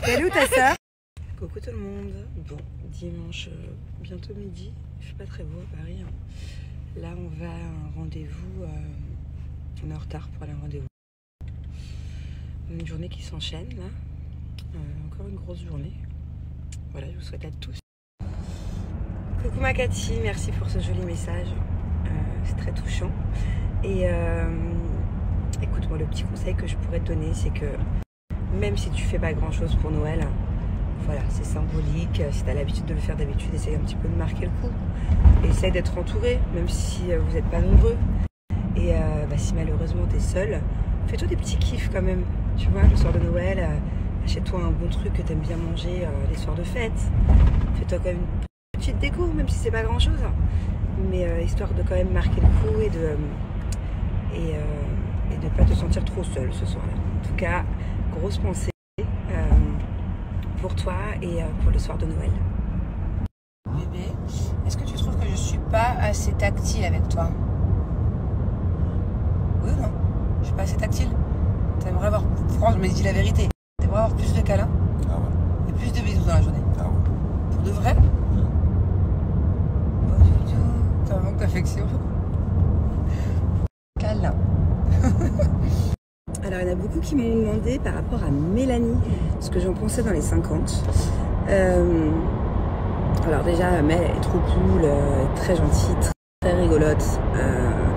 Elle est où ta soeur? Coucou tout le monde. Bon, dimanche, bientôt midi. Il fait pas très beau à Paris. Là, on va à un rendez-vous. On est en retard pour aller à un rendez-vous. Une journée qui s'enchaîne là. Encore une grosse journée. Voilà, je vous souhaite à tous. Coucou ma Cathy, merci pour ce joli message. C'est très touchant. Et écoute, moi, le petit conseil que je pourrais te donner, c'est que même si tu fais pas grand chose pour Noël, voilà, c'est symbolique. Si tu as l'habitude de le faire d'habitude, essaye un petit peu de marquer le coup. Essaye d'être entouré, même si vous n'êtes pas nombreux. Et si malheureusement tu es seul, fais-toi des petits kiffs quand même. Tu vois, le soir de Noël, achète-toi un bon truc que tu aimes bien manger les soirs de fête. Fais-toi quand même une petite déco, même si c'est pas grand chose. Mais histoire de quand même marquer le coup et de pas te sentir trop seul ce soir-là. En tout cas, grosse pensée pour toi et pour le soir de Noël. Bébé, est-ce que tu trouves que je suis pas assez tactile avec toi? Oui ou non? Je suis pas assez tactile? T'aimerais avoir, franchement, mais dis la vérité, t'aimerais avoir plus de câlins? Ah ouais. Et plus de bisous dans la journée? Ah ouais. Pour de vrai? Pas du tout. T'as un manque d'affection. Câlin. Alors, il y en a beaucoup qui m'ont demandé par rapport à Mélanie ce que j'en pensais dans les 50. Alors déjà, Mel est trop cool, très gentille, très rigolote,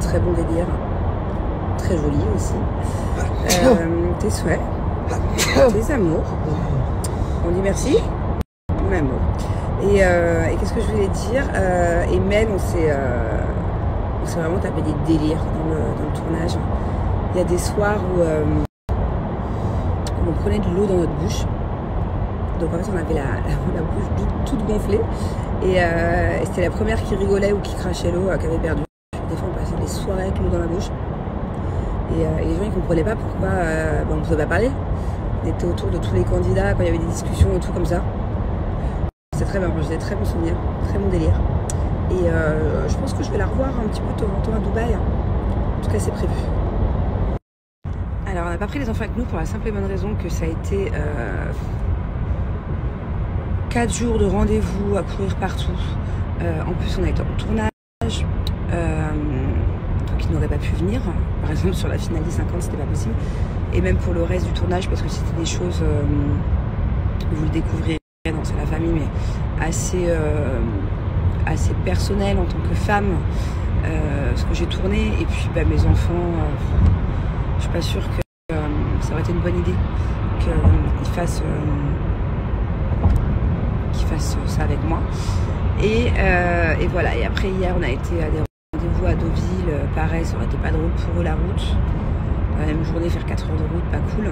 très bon délire, très jolie aussi. Tes souhaits, tes amours. On dit merci, mon amour. Et qu'est-ce que je voulais dire? Et Mel, on s'est vraiment tapé des délires dans le tournage. Il y a des soirs où on prenait de l'eau dans notre bouche. Donc en fait on avait la bouche toute gonflée. Et c'était la première qui rigolait ou qui crachait l'eau qui avait perdu. Des fois on passait des soirées avec l'eau dans la bouche. Et les gens ils comprenaient pas pourquoi on ne pouvait pas parler. On était autour de tous les candidats quand il y avait des discussions et tout comme ça. C'était très bien, j'ai des très bons souvenirs, très bon délire. Et je pense que je vais la revoir un petit peu de temps en temps à Dubaï. En tout cas c'est prévu. Alors on n'a pas pris les enfants avec nous pour la simple et bonne raison que ça a été 4 jours de rendez-vous à courir partout. En plus on a été en tournage, donc ils n'auraient pas pu venir. Par exemple sur la finale des 50 c'était pas possible. Et même pour le reste du tournage parce que c'était des choses, vous le découvrirez dans C'est la famille, mais assez personnelles en tant que femme. Ce que j'ai tourné et puis mes enfants, je suis pas sûre que ça aurait été une bonne idée qu'ils fassent ça avec moi. Et voilà. Et après hier on a été à des rendez-vous à Deauville. Pareil, ça aurait été pas drôle pour eux la route. La même journée, faire 4 heures de route, pas cool. Et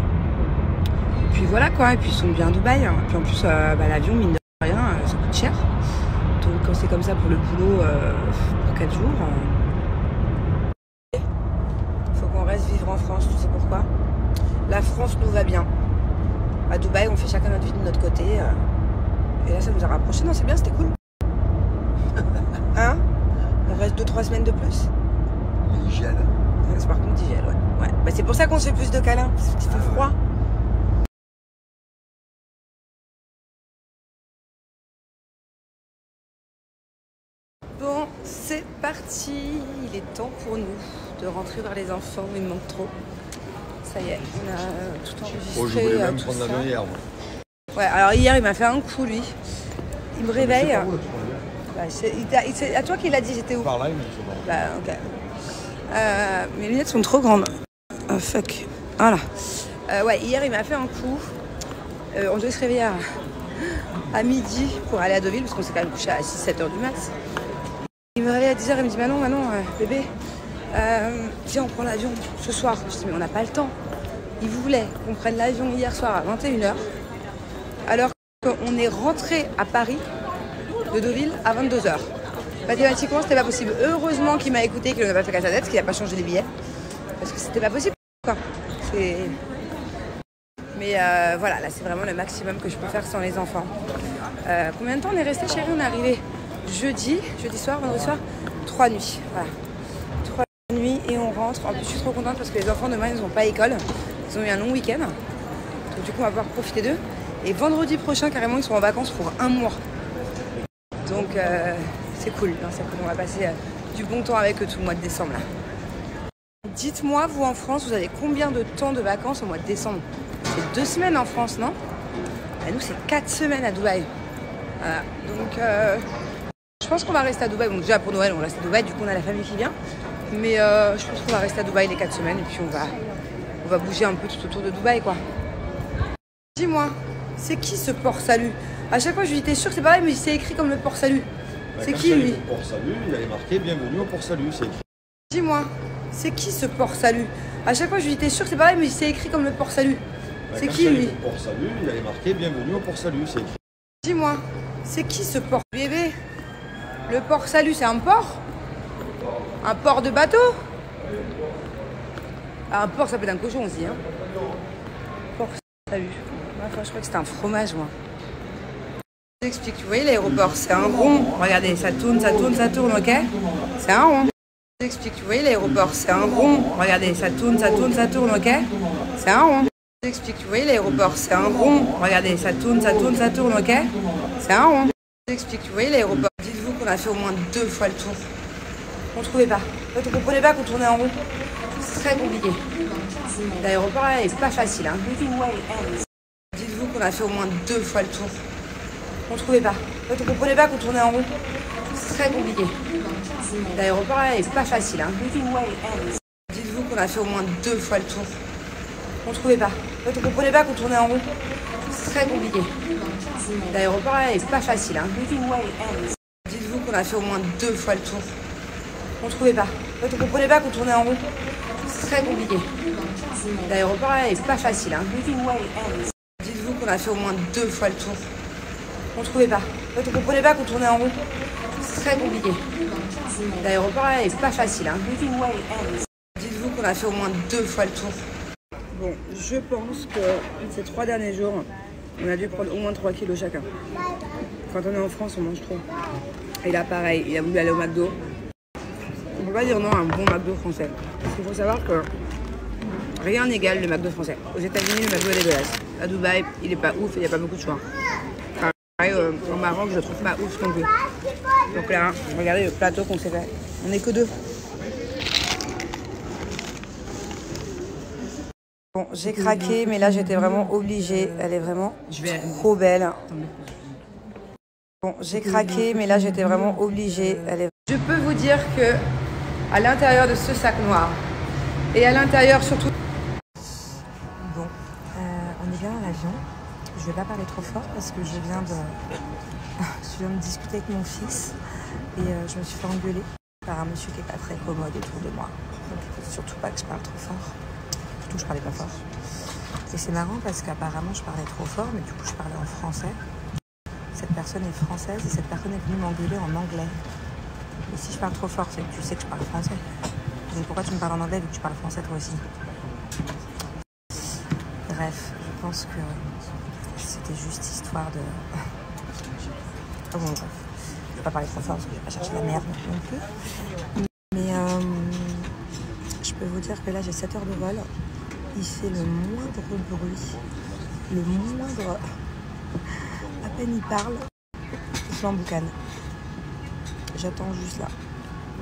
puis voilà quoi. Et puis ils sont bien à Dubaï. Hein. Et puis en plus l'avion, mine de rien, ça coûte cher. Donc quand c'est comme ça pour le boulot, pour 4 jours. Faut qu'on reste vivre en France, tu sais pourquoi? La France nous va bien. À Dubaï, on fait chacun notre vie de notre côté. Et là, ça nous a rapprochés. Non, c'est bien, c'était cool. Hein? On reste 2-3 semaines de plus. Il gèle. Par contre, il gèle, ouais. C'est pour ça qu'on se fait plus de câlins. Parce qu'il fait froid. Bon, c'est parti. Il est temps pour nous de rentrer vers les enfants. Il me manque trop. Ça y est, on a tout enregistré. Oh, je voulais même prendre l'avion hier, moi. Ouais, alors hier, il m'a fait un coup, lui. Il me réveille. C'est à toi qu'il a dit, j'étais où? Par là, il me dit ok. Mes lunettes sont trop grandes. Oh, fuck. Voilà. Ouais, hier, il m'a fait un coup. On devait se réveiller à midi pour aller à Deauville, parce qu'on s'est quand même couché à 6-7 heures du max. Il me réveille à 10h, il me dit Manon, bébé, viens, on prend l'avion ce soir. Je dis mais on n'a pas le temps. Il voulait qu'on prenne l'avion hier soir à 21h, alors qu'on est rentré à Paris de Deauville à 22h. Mathématiquement, c'était pas possible. Heureusement qu'il m'a écouté, qu'il n'a pas fait qu'à sa tête, qu'il n'a pas changé les billets. Parce que c'était pas possible, quoi. Mais voilà, là c'est vraiment le maximum que je peux faire sans les enfants. Combien de temps on est resté, chérie? On est arrivé jeudi soir, vendredi soir, 3 nuits. Voilà. 3 nuits et on rentre. En plus, je suis trop contente parce que les enfants demain, ils n'ont pas école. Ils ont eu un long week-end. Donc du coup, on va pouvoir profiter d'eux. Et vendredi prochain, carrément, ils seront en vacances pour 1 mois. Donc c'est cool. Non, c'est cool. On va passer du bon temps avec eux tout le mois de décembre là. Dites-moi, vous en France, vous avez combien de temps de vacances au mois de décembre? C'est 2 semaines en France, non? Et nous, c'est 4 semaines à Dubaï. Voilà. Donc je pense qu'on va rester à Dubaï. Bon, déjà pour Noël, on reste à Dubaï. Du coup, on a la famille qui vient. Mais je pense qu'on va rester à Dubaï les 4 semaines. Et puis on va bouger un peu tout autour de Dubaï, quoi. Dis-moi, c'est qui ce Port Salut? À chaque fois, je lui dis, t'es sûr que c'est pareil? Mais c'est écrit comme le Port Salut. C'est qui, lui? Le Port Salut, il avait marqué bienvenue au Port Salut, c'est écrit. Dis-moi, c'est qui ce Port Salut? À chaque fois, je lui dis, t'es sûr que c'est pareil? Mais c'est écrit comme le Port Salut. C'est qui, lui? Le Port Salut, il avait marqué bienvenue au Port Salut, c'est écrit. Dis-moi, c'est qui ce port? Bébé, le Port Salut, c'est un port? Un port de bateau? Ah, un port, ça peut être un cochon aussi, hein. Port Salut. Enfin, je crois que c'était un fromage, moi. Je vous explique, vous voyez l'aéroport, c'est un rond. Regardez, ça tourne, ça tourne, ça tourne, ok? C'est un rond. Je vous explique, vous voyez l'aéroport, c'est un rond. Regardez, ça tourne, ça tourne, ça tourne, ok? C'est un rond. Je vous explique, vous voyez l'aéroport, c'est un rond. Regardez, ça tourne, ça tourne, ça tourne, ok? C'est un rond. Je vous explique, vous voyez l'aéroport. Dites-vous qu'on a fait au moins 2 fois le tour. On ne trouvait pas. En fait, on ne comprenait pas qu'on tournait en rond. C'est très compliqué. L'aéroport là est pas facile, hein. Dites-vous qu'on a fait au moins 2 fois le tour. On ne trouvait pas. En fait, on ne comprenait pas qu'on tournait en rond. C'est très compliqué. L'aéroport là est pas facile, hein. Dites-vous qu'on a fait au moins 2 fois le tour. On ne trouvait pas. En fait, on ne comprenait pas qu'on tournait en rond. C'est très compliqué. L'aéroport là est pas facile, hein. Dites-vous qu'on a fait au moins 2 fois le tour. On ne trouvait pas. En fait, on ne comprenait pas qu'on tournait en rond. C'est très compliqué. L'aéroport là est pas facile, hein. Dites-vous qu'on a fait au moins 2 fois le tour. On ne trouvait pas. En fait, on ne comprenait pas qu'on tournait en rond. C'est très compliqué. L'aéroport là est pas facile, hein. Dites-vous qu'on a fait au moins 2 fois le tour. Bon, je pense que ces 3 derniers jours, on a dû prendre au moins 3 kilos chacun. Quand on est en France, on mange trop. Et là, pareil, il a voulu aller au McDo. On peut pas dire non à un bon McDo français. Parce qu'il faut savoir que rien n'égale le McDo français. Aux États-Unis, le McDo est dégueulasse. À Dubaï, il est pas ouf et il n'y a pas beaucoup de choix. Pareil, au Maroc, je le trouve pas ouf non plus. Donc là, regardez le plateau qu'on s'est fait. On n'est que 2. Bon, j'ai craqué, mais là, j'étais vraiment obligée. Elle est vraiment trop belle. Bon, j'ai craqué, mais là, j'étais vraiment obligée. Je peux vous dire que à l'intérieur de ce sac noir, et à l'intérieur surtout... Bon, on est bien dans l'avion. Je vais pas parler trop fort parce que je viens de discuter avec mon fils et je me suis fait engueuler par un monsieur qui est pas très commode autour de moi. Donc il faut surtout pas que je parle trop fort. Surtout que je parlais pas fort. Et c'est marrant parce qu'apparemment je parlais trop fort, mais du coup je parlais en français. Cette personne est française et cette personne est venue m'engueuler en anglais. Et si je parle trop fort, c'est que tu sais que je parle français. Donc pourquoi tu me parles en anglais vu que tu parles français toi aussi? Bref, je pense que c'était juste histoire de... Oh bon, bref. Je vais pas parler trop fort parce que je vais pas chercher la merde non plus. Mais je peux vous dire que là j'ai 7 heures de vol. Il fait le moindre bruit. Le moindre... À peine il parle, je l'emboucane. J'attends juste là.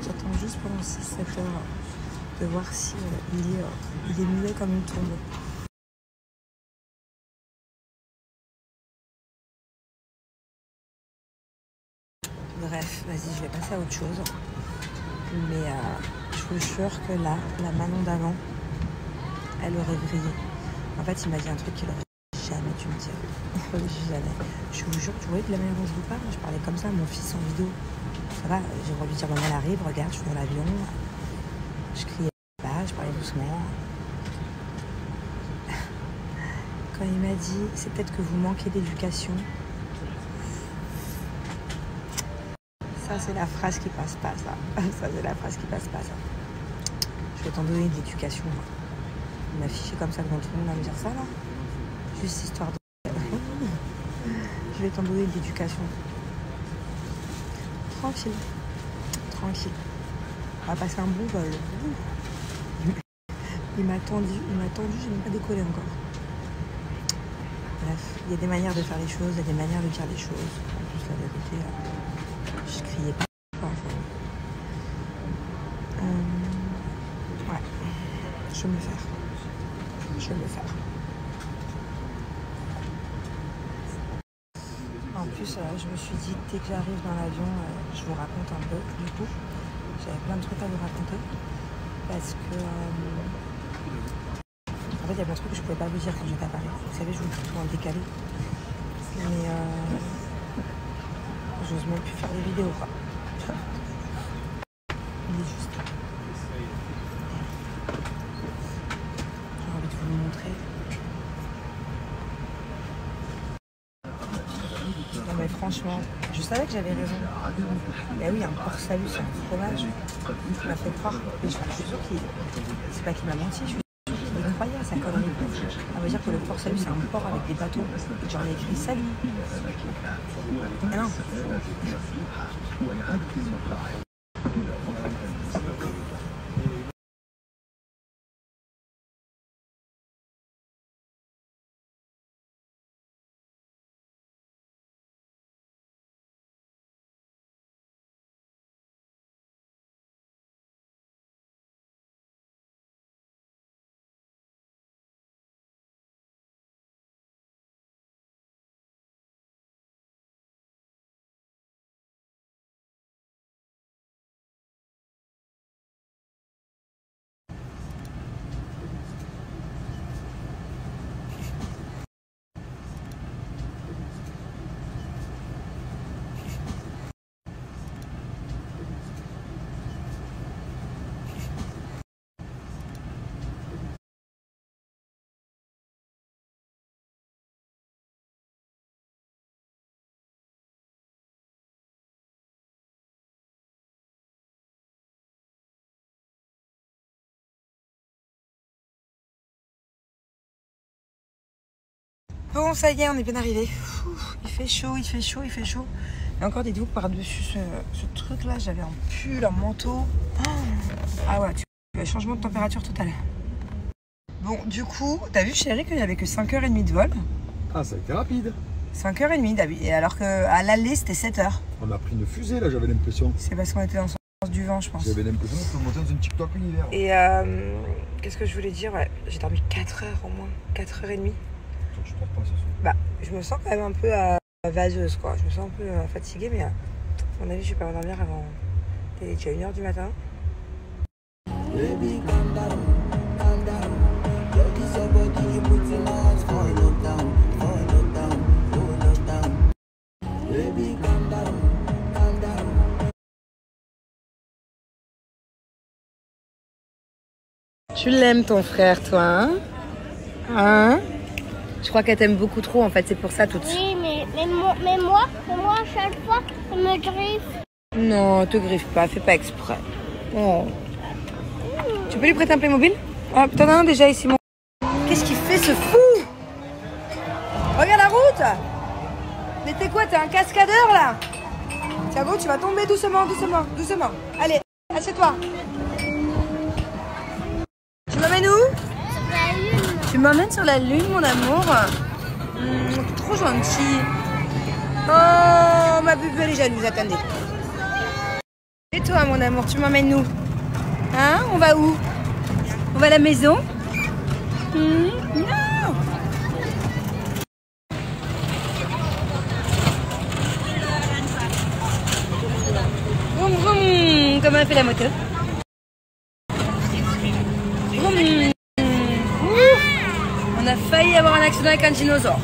J'attends juste pendant 6-7 heures de voir si il est muet comme une tombe. Bref, vas-y, je vais passer à autre chose. Mais je vous jure que là, la Manon d'avant, elle aurait brillé. En fait, il m'a dit un truc qu'il aurait jamais dû me dire. Jamais. Je vous jure, tu vois de la manière dont je vous parle, je parlais comme ça à mon fils en vidéo. Ça va, j'aimerais lui dire, maman, elle arrive, regarde, je suis dans l'avion. Je criais pas, je parlais doucement. Quand il m'a dit, c'est peut-être que vous manquez d'éducation. Ça, c'est la phrase qui passe pas, ça. Ça, c'est la phrase qui passe pas, ça. Je vais t'en donner de l'éducation. Il m'a fiché comme ça devant tout le monde à me dire ça, là. Juste histoire de... Je vais t'en donner de l'éducation. Tranquille. Tranquille. On va passer un bon vol. Il m'a tendu, j'ai même pas décollé encore. Bref, il y a des manières de faire les choses, il y a des manières de dire les choses. En plus, la vérité, je criais pas. Enfin, ouais, je vais me le faire. Je vais me le faire. En plus, je me suis dit que dès que j'arrive dans l'avion, je vous raconte un peu. Du coup, j'avais plein de trucs à vous raconter. Parce que... en fait, il y a plein de trucs que je ne pouvais pas vous dire quand j'étais à Paris. Vous savez, je vous dis tout en décalé. Mais j'ose même plus faire des vidéos, quoi. Il est juste... j'ai envie de vous le montrer. Non mais franchement, je savais que j'avais raison. Mais oui, un porc salut, c'est un fromage. Il m'a fait croire. Mais je suis sûre qu'il... c'est pas qu'il m'a menti, je suis sûre qu'il croyait à sa connerie. Ça veut dire que le porc salut, c'est un porc avec des bateaux. J'en ai écrit salut. Ah non. Bon, ça y est, on est bien arrivé. Il fait chaud, il fait chaud, il fait chaud. Et encore, dites-vous que par-dessus ce truc-là, j'avais un pull, un manteau. Ah ouais, tu vois, changement de température totale. Bon, du coup, t'as vu, chérie, qu'il n'y avait que 5h30 de vol. Ah, ça a été rapide. 5h30, David. Et alors qu'à l'aller, c'était 7h. On a pris une fusée, là, j'avais l'impression. C'est parce qu'on était dans le sens du vent, je pense. J'avais l'impression qu'on montait dans une TikTok univers. Et qu'est-ce que je voulais dire, ouais, j'ai dormi 4h au moins, 4h30. Je pense pas, c'est sûr. Bah, je me sens quand même un peu vaseuse, quoi. Je me sens un peu fatiguée, mais à mon avis, je vais pas m'endormir avant. Il est déjà 1h du matin. Baby, calm down, calm down. Yo, this your body, you put in my heart for lockdown, for lockdown, for lockdown. Baby, calm down, calm down. Tu l'aimes ton frère, toi, hein? Hein? Je crois qu'elle t'aime beaucoup trop, en fait, c'est pour ça tout de suite. Oui, mais moi, à chaque fois, elle me griffe. Non, te griffe pas, fais pas exprès. Oh. Tu peux lui prêter un Playmobil? Ah, t'en as un déjà ici, mon... Qu'est-ce qu'il fait, ce fou? Regarde la route! Mais t'es quoi, t'es un cascadeur, là? Thiago, tu vas tomber doucement, doucement, doucement. Allez, assieds-toi. Tu m'emmènes où? Tu m'emmènes sur la lune, mon amour. Trop gentil. Oh, ma bubu, elle est jalouse, attendez. Et toi, mon amour, tu m'emmènes où? Hein? On va où? On va à la maison? Non. Vroom, vroom. Comment elle fait la moto? Vroom. On a failli avoir un accident avec un dinosaure.